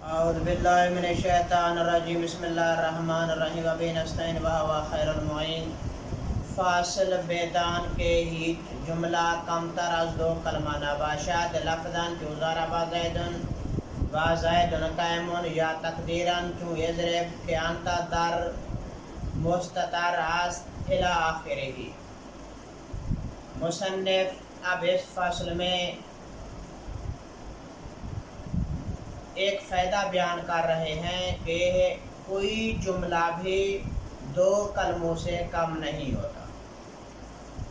اعوذ باللہ من الشیطان الرجیم بسم اللہ الرحمن الرحیم وبہ نستعین وہو خیر المعین فاصل بیدان کے ہیچ جملہ کم تر از دو کلمہ نباشد لفظاً چو ضرب زیدن و زیدن قائمون یا تقدیراً چو یضرب کہ انت در مستتر است الی آخرہ۔ مصنف اب اس فصل میں ایک فائدہ بیان کر رہے ہیں کہ کوئی جملہ بھی دو کلموں سے کم نہیں ہوتا،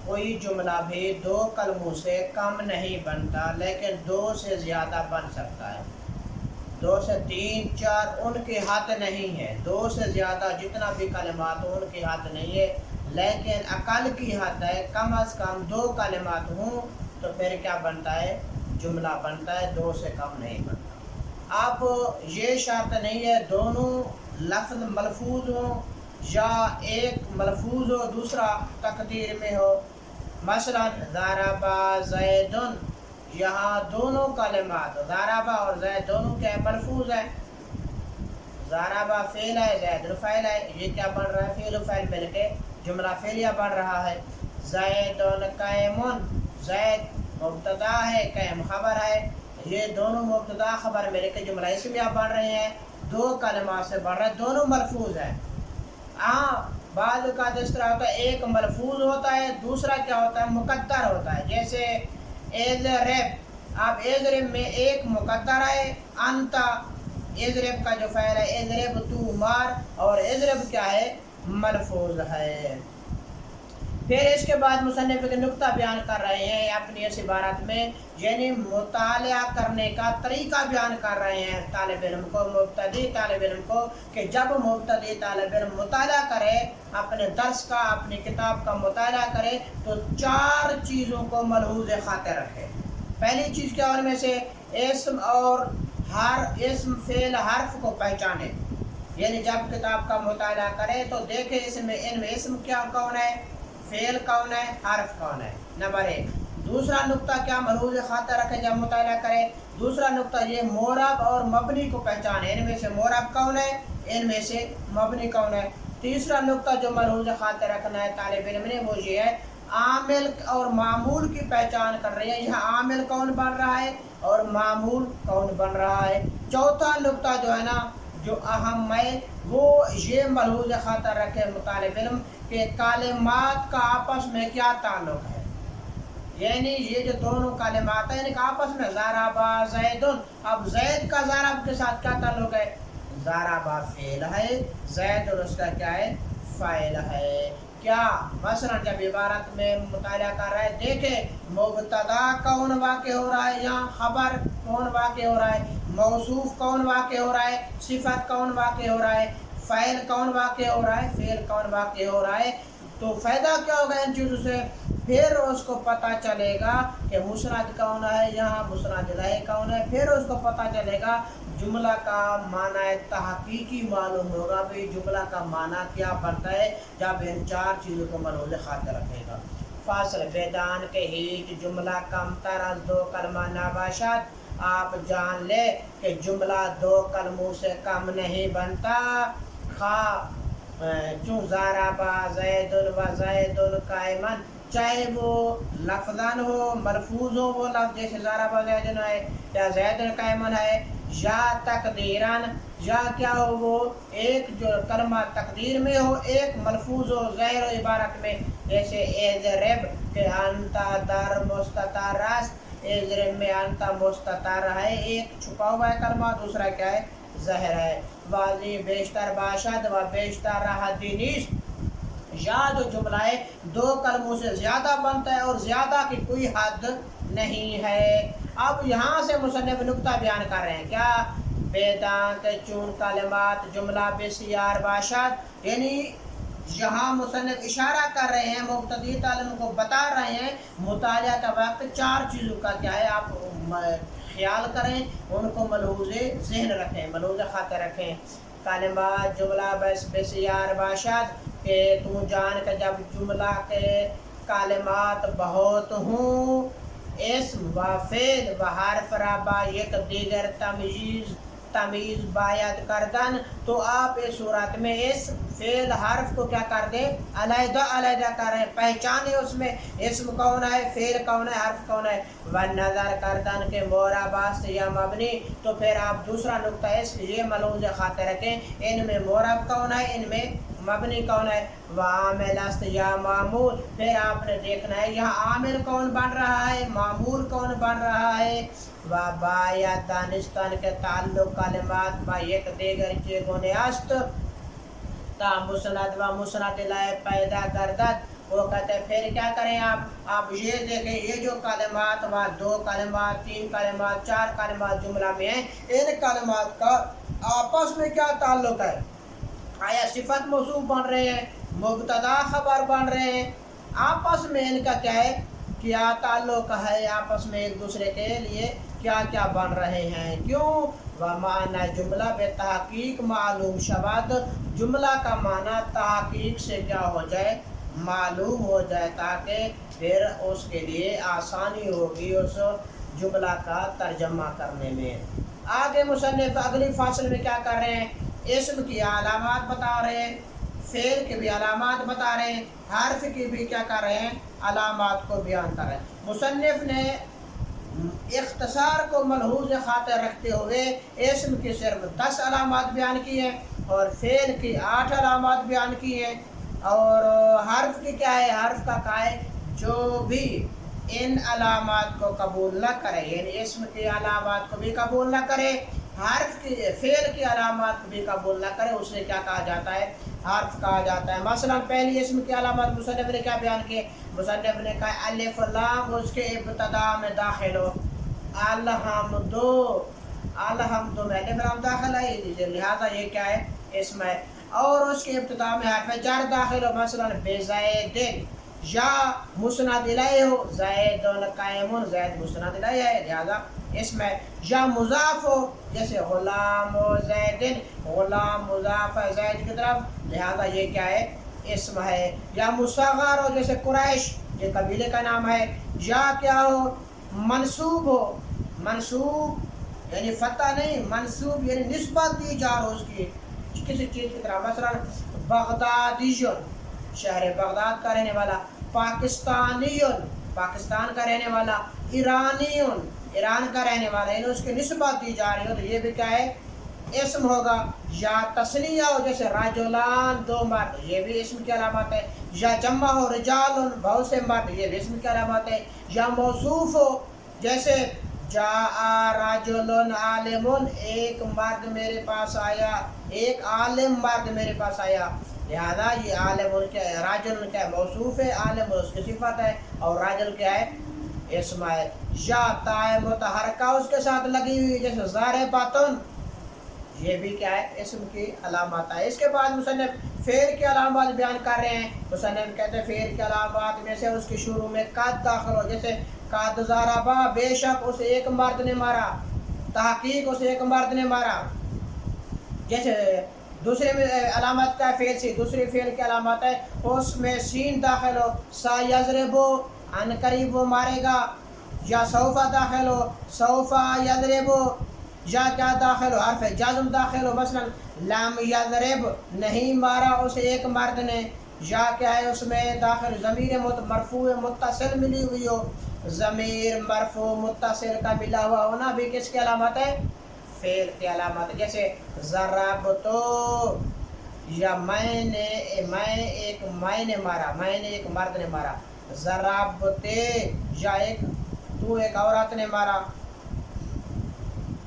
کوئی جملہ بھی دو کلموں سے کم نہیں بنتا، لیکن دو سے زیادہ بن سکتا ہے۔ دو سے تین چار ان کی حد نہیں ہے، دو سے زیادہ جتنا بھی کلمات ہوں ان کی حد نہیں ہے، لیکن اقل کی حد ہے کم از کم دو کلمات ہوں تو پھر کیا بنتا ہے؟ جملہ بنتا ہے، دو سے کم نہیں بنتا۔ اب یہ شرط نہیں ہے دونوں لفظ ملفوظ ہوں یا ایک ملفوظ ہو دوسرا تقدیر میں ہو۔ مثلا ضرب زیدن، یہاں دونوں کلمات ضرب اور زید دونوں کیا ملفوظ ہیں، ضرب فعل ہے زید فاعل ہے، یہ کیا بن رہا ہے؟ فعل و فاعل مل کے جملہ فعلیہ بن رہا ہے۔ زیدن قائم، زید مبتدا ہے قائم خبر ہے، یہ دونوں مبتدا خبر مل کے جملہ اسمیہ بن رہے ہیں، دو کلمات سے بن رہے ہیں، دونوں ملفوظ ہیں۔ بعض کا اس طرح ہوتا ہے ایک ملفوظ ہوتا ہے دوسرا کیا ہوتا ہے؟ مقدر ہوتا ہے، جیسے اضرب، اب اضرب میں ایک مقدر ہے، انت اضرب کا جو فعل ہے اضرب تو مار، اور اضرب کیا ہے؟ ملفوظ ہے۔ پھر اس کے بعد مصنف ایک نقطہ بیان کر رہے ہیں اپنی اس عبارت میں، یعنی مطالعہ کرنے کا طریقہ بیان کر رہے ہیں طالب علم کو، مبتدی طالب علم کو، کہ جب مبتدی طالب علم مطالعہ کرے، اپنے درس کا اپنی کتاب کا مطالعہ کرے تو چار چیزوں کو ملحوظ خاطر رکھے۔ پہلی چیز کیا ان میں سے؟ اسم اور اسم فعل حرف کو پہچانے، یعنی جب کتاب کا مطالعہ کرے تو دیکھے ان میں اسم کیا کون ہے، فعل کون ہے، حرف کون ہے، نمبر ایک۔ دوسرا نقطہ کیا ملحوظ خاطر رکھے جب مطالعہ کرے؟ دوسرا نقطہ یہ معرب اور مبنی کو پہچانے، ان میں سے معرب کون ہے، ان میں سے مبنی کون ہے۔ تیسرا نقطہ جو ملحوظ خاطر رکھنا ہے طالب علم نے وہ یہ ہے عامل اور معمول کی پہچان کر رہے ہیں، یہاں عامل کون بن رہا ہے اور معمول کون بن رہا ہے۔ چوتھا نقطہ جو ہے نا جو اہم ہے وہ یہ ملحوظ خاطر رکھے طالب علم کہ کلمات کا آپس میں کیا تعلق ہے، یعنی یہ جو دونوں کلمات ہیں ان کا آپس میں ضرب زیدن، اب زید کا ضرب کے ساتھ کیا تعلق ہے؟ ضرب فعل ہے، زید اس کا کیا ہے؟ فاعل ہے۔ کیا مثلا جب عبارت میں مطالعہ کر رہا ہے دیکھیں مبتدا کون واقع ہو رہا ہے، یہاں خبر کون واقع ہو رہا ہے، موصوف کون واقع ہو رہا ہے، صفت کون واقع ہو رہا ہے، فاعل کون واقع ہو رہا ہے، فعل کون واقع ہو رہا ہے۔ تو فائدہ کیا ہوگا ان چیزوں سے؟ پھر اس کو پتہ چلے گا کہ مسند کون ہے، یہاں مسند الیہ کون ہے، پھر اس کو پتہ چلے گا جملہ کا معنی تحقیقی معلوم ہوگا بھی جملہ کا معنی کیا بنتا ہے جب ان چار چیزوں کو ملحوظ خاطر رکھے گا۔ فاصل بیدان کے ہیچ جملہ کم تر از دو کلمہ نباشد، آپ جان لے کہ جملہ دو کلموں سے کم نہیں بنتا، چون ضرب زید و زید قائما، چاہے وہ لفظاً ہو ملفوظ ہو وہ لفظ جیسے ضرب زید ہے یا زید قائما ہے، یا تقدیراً یا کیا ہو وہ ایک جو کلمہ تقدیر میں ہو ایک ملفوظ ہو ظاہر و عبارت میں، جیسے اضرب کہ انت در مستتر است، اضرب میں انت مستتر ہے، ایک چھپا ہوا ہے کلمہ دوسرا کیا ہے؟ ظاہر ہے۔ واضح بیشتر باشد و بیشتر حدی نیست، یا جو جملہ ہے دو کلموں سے زیادہ بنتا ہے اور زیادہ کی کوئی حد نہیں ہے۔ اب یہاں سے مصنف نقطہ بیان کر رہے ہیں کیا؟ بیدانت چون کلمات جملہ بسیار باشد، یعنی یہاں مصنف اشارہ کر رہے ہیں مبتدی طالب کو بتا رہے ہیں مطالعہ کا وقت چار چیزوں کا کیا ہے آپ خیال کریں، ان کو ملحوظ ذہن رکھیں، ملحوظ خاطر رکھیں۔ کلمات جملہ بسیار باشد کہ تو جان کہ جب جملہ کے کلمات بہت ہوں، اسم و فعل و حرف را با یک دیگر تمییز تمیز باید کردن، تو آپ اس صورت میں اس فعل حرف کو کیا کر دیں؟ علیحدہ علیحدہ کریں، پہچانے اس میں اسم کون ہے، فعل کون ہے، حرف کون ہے۔ والنظر کردن کے مورب است یا مبنی، تو پھر آپ دوسرا نقطہ اس یہ ملحوظ خاطر رکھیں ان میں مورب کون ہے، ان میں مبنی کون ہے۔ وعامل است یا معمول، پھر آپ نے دیکھنا ہے یہاں عامل کون بن رہا ہے، معمول کون بن رہا ہے۔ باید دانستان کے تعلق کلمات با یک دیگر چگونه است تا مسند و مسند الیہ پیدا گردد۔ وہ کہتے ہیں پھر کیا کریں آپ یہ دیکھیں یہ جو کلمات و 2 کلمات 3 کلمات 4 کلمات جملہ میں ہیں، ان کلمات کا آپس میں کیا تعلق ہے؟ آیا صفت موصوف بن رہے ہیں، مبتدا خبر بن رہے ہیں، آپس میں ان کا کیا ہے، کیا تعلق ہے، آپس میں ایک دوسرے کے لیے کیا کیا بن رہے ہیں، کیوں؟ ومعنی جملہ بے تحقیق معلوم شود، جملہ کا معنی تحقیق سے کیا ہو جائے، معلوم ہو جائے، تاکہ پھر اس کے لیے آسانی ہوگی اس جملہ کا ترجمہ کرنے میں۔ آگے مصنف اگلی فصل میں کیا کر رہے ہیں، اسم کی علامات بتا رہے ہیں، فعل کی بھی علامات بتا رہے ہیں، حرف کی بھی کیا کر رہے ہیں، علامات کو بیان کر رہے ہیں۔ مصنف نے اختصار کو ملحوظ خاطر رکھتے ہوئے اسم کی صرف 10 علامات بیان کی ہیں اور فعل کی 8 علامات بیان کی ہیں، اور حرف کی کیا ہے، حرف کا کیا ہے، جو بھی ان علامات کو قبول نہ کرے، یعنی اسم کی علامات کو بھی قبول نہ کرے، حرف کی فعل کی علامات کو بھی قبول نہ کرے، اسے کیا کہا جاتا ہے، حرف کہا جاتا ہے۔ مثلا پہلی اسم کی علامات مصنف نے کیا بیان کی، مصنف نے کہا الف لام اس کے ابتدا میں داخل ہو، الحمد الحمد میں الف لام داخل ہے، لہذا یہ کیا ہے، اسم ہے، اور اس کے ابتدا میں حرف جر داخل ہو، مثلا بزیدن، یا مسند الیہ ہو، زید قائم، زید مسند الیہ ہے لہذا اسم ہے، یا مضاف ہو جیسے غلام و زیدن، غلام مضاف ہے زید کی طرف لہذا یہ کیا ہے، اسم ہے، یا مصغر ہو جیسے قریش یہ قبیلے کا نام ہے، یا کیا ہو، منصوب ہو، منصوب یعنی فتح نہیں، منصوب یعنی نسبت دی جا رہا اس کی کسی چیز کی طرح، مثلا بغدادی شہر بغداد کا رہنے والا، پاکستانی پاکستان کا رہنے والا، ایرانی ایران کا رہنے والا، یعنی اس کی نسبت دی جا رہی ہو تو یہ بھی کیا ہے، اسم ہوگا۔ یا تثنیہ ہو جیسے رجلان 2 مرد یہ بھی اسم کی علامت ہے، یا جمع ہو رجال بہت سے مرد یہ بھی اسم کی علامت ہے، یا موصوف ہو جیسے جاء رجل عالم ایک مرد میرے پاس آیا، ایک عالم مرد میرے پاس آیا لہذا یہ عالم کیا ہے، راجل کیا ہے، موصوف ہے، عالم اس کی صفت ہے، اور راجل کیا ہے، اسم ہے۔ یا تائے متحرکہ اس کے ساتھ لگی ہوئی جیسے ضاربۃ یہ بھی کیا ہے، اسم کی علامات ہے۔ اس کے بعد مصنف فعل کی علامات بیان کر رہے ہیں، مصنف کہتے ہیں فعل کی علامات میں سے اس کے شروع میں قد داخل ہو، جیسے قد ضربہ بے شک اس ایک مرد نے مارا، تحقیق اس ایک مرد نے مارا، جیسے دوسرے میں علامت کا فعل سی، دوسری فعل کی علامت ہے اس میں سین داخل ہو، سا یضربو ان قریب وہ مارے گا، یا سوف داخل ہو، سوف یضربو، یا کیا داخل ہو، حرف جزم داخل ہو، مثلا لم یضرب نہیں مارا اس ایک مرد نے، یا کیا ہے اس میں داخل ضمیر مرفوع متصل ملی ہوئی ہو، ضمیر مرفوع متصل کا ملا ہوا ہونا بھی کس کی علامت ہے، فعل کی علامت، جیسے ضربتو یا میں نے مارا، میں نے ایک مرد نے مارا، ضربتے یا تو ایک عورت نے مارا،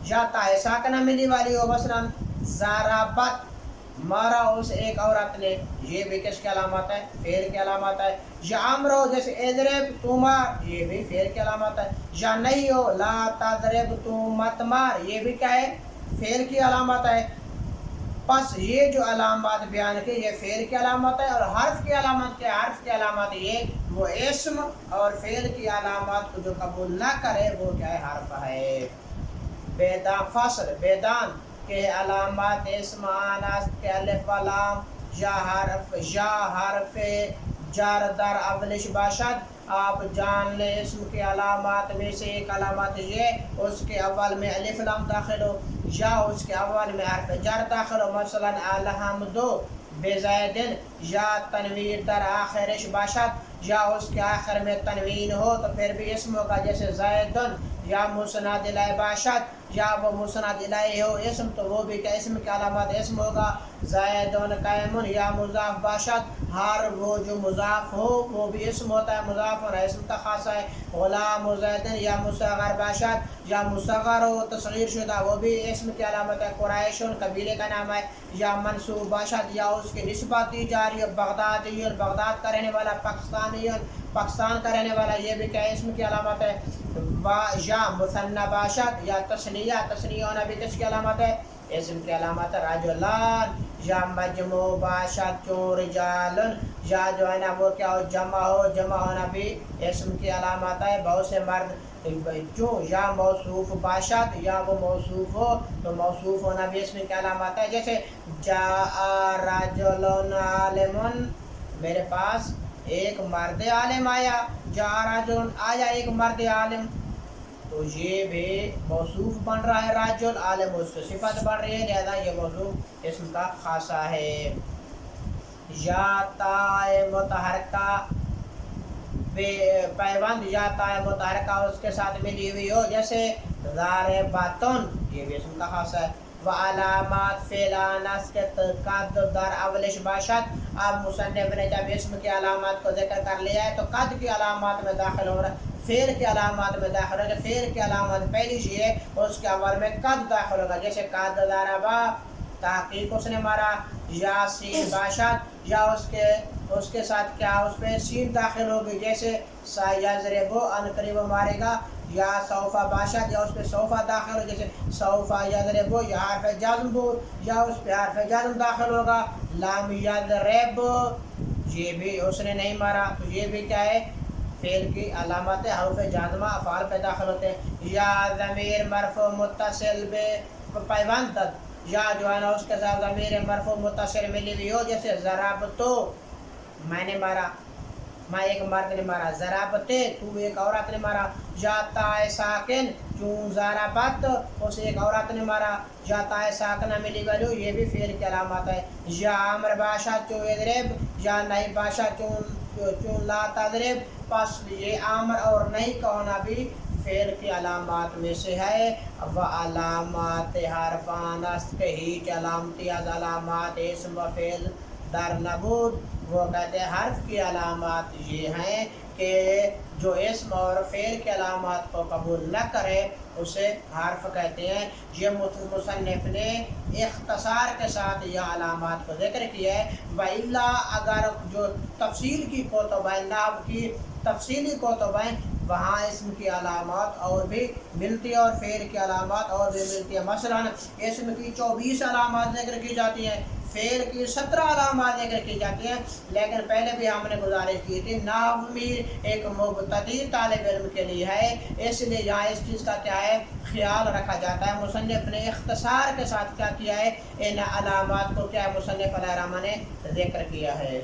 یا تائے ساکنہ ملی والی ہو، مثلا ضربت مارا اس ایک عورت نے یہ بھی کس کی علامت ہے، فعل کی علامت ہے۔ یا امر ہو جیسے اضرب تو مار یہ بھی فعل کی علامت ہے، یا نہیں ہو لا تضرب تو مت مار یہ بھی کیا ہے، فعل کی علامت ہے۔ پس یہ جو علامات بیان کی یہ فعل کی علامت ہے، اور حرف کی علامت کیا ہے، حرف کی علامت یہ وہ اسم اور فعل کی علامات کو جو قبول نہ کرے وہ کیا ہے، حرف ہے۔ بیدان فصل بیدان کے علامات اسم آنست کے الف و لام یا حرف جر در اولش باشد آپ جان لیں اسم کے علامات میں سے ایک علامات یہ اس کے اول میں الف لام داخل ہو یا اس کے اول میں حرف جر داخل ہو، مثلا الحمد بزید، یا تنویر در آخرش باشد یا اس کے آخر میں تنوین ہو تو پھر بھی اسم ہوگا، جیسے زیدن یا مسند الیہ باشد یا وہ مسند الیہ ہو اسم تو وہ بھی کیا اسم کے علامات اسم ہوگا، زیدن قائم یا مضاف باشد، ہر وہ جو مضاف ہو وہ بھی اسم ہوتا ہے، مضاف اور اسم کا خاصہ ہے، غلام زیدن یا مصغر باشد یا مصغر ہو تصغیر شدہ وہ بھی اسم کی علامت ہے، قریش قبیلے کا نام ہے، یا منصوب باشد یا اس کی نسبت دی جا رہی ہے، بغدادی بغداد کا رہنے والا، پاکستانی پاکستان کا رہنے والا، یہ بھی کیا اسم کی علامت ہے، یا مثنی باشد یا تثنیہ ہونا بھی کس کی علامت ہے، اسم کی علامت ہے، رجلان یا مجموع باشد چون رجالن، یا جو ہے نا وہ کیا ہو جمع ہونا بھی اسم کی علامت ہے، بہت سے مرد جو یا موصوف باشد یا وہ موصوف ہو تو موصوف ہونا بھی اسم کی علامت ہے، جیسے جاء رجل عالم، میرے پاس ایک مرد عالم آیا، جاء رجل آیا ایک مرد عالم، تو یہ بھی موصوف بن رہا ہے، رجل عالم اس کی صفت بن رہی ہے، لہذا یہ موصوف اسم کا خاصہ ہے، یا تائے متحرکہ پیوند یا تائے متحرکہ اس کے ساتھ ملی ہوئی ہو، جیسے ضارباتن یہ بھی اسم کا خاصہ ہے، وعلامات فعلانس کے قد در اولش باشد، اب مصنف نے جب اسم کی علامات کو ذکر کر لیا ہے تو قد کی علامات میں داخل ہو رہا ہے، فعل کی علامات میں داخل ہوگا، فعل کی علامات پہلی چیز ہے اس کے اول میں قد داخل ہوگا، جیسے قد ضربا تحقیق اس نے مارا، یا سین باشد یا اس کے ساتھ کیا اس پہ سین داخل ہوگی، جیسے سیضرب ان قریب مارے گا، یا سوفا باشد یا اس پہ سوفا داخل ہو، جیسے سوفا یضرب یا حرف جزم یا اس پہ حرف جزم داخل ہوگا، لام یضرب یہ بھی اس نے نہیں مارا تو یہ بھی کیا ہے فعل کی علامت ہے، حروف جازمہ افعال پہ داخل ہوتے ہیں، یا ضمیر مرفوع متصل بے پیوند، یا جو ہے نا اس کے ساتھ ضمیر مرفوع متصل ملی ہوئی ہو، جیسے ضربتو میں نے مارا، میں ایک مرد نے مارا، ضربتے تو ایک عورت نے مارا، یا تائے ساکن چون ضربت اس ایک عورت نے مارا، یا تائے ساکنہ ملی گلو یہ بھی فعل کی علامت ہے، یا عمر باشد چون اضرب یا نہیں باشد چون لا تضرب، پس یہ عامر اور نہیں کا ہونا بھی فعل کی علامات میں سے ہے، و علامات حرفان است کے ہیچ علامتی از علامات اسم و فعل در نبود، وہ کہتے ہیں حرف کی علامات یہ ہیں کہ جو اسم اور فعل کی علامات کو قبول نہ کرے اسے حرف کہتے ہیں، یہ مصنف نے اختصار کے ساتھ یہ علامات کو ذکر کیا ہے، وَإِلَّا اگر جو تفصیل کی کتب ہیں، نحو کی تفصیلی کتب ہیں وہاں اسم کی علامات اور بھی ملتی ہے اور فعل کی علامات اور بھی ملتی ہے، مثلا اسم کی 24 علامات ذکر کی جاتی ہیں، فعل کی 17 علامات ذکر کی جاتی ہیں، لیکن پہلے بھی ہم نے گزارش کی تھی نحو میں ایک مبتدی طالب علم کے لیے ہے، اس لیے یہاں اس چیز کا کیا ہے خیال رکھا جاتا ہے، مصنف نے اختصار کے ساتھ کیا کیا ہے ان علامات کو کیا مصنف علیہ الرحمہ نے ذکر کیا ہے۔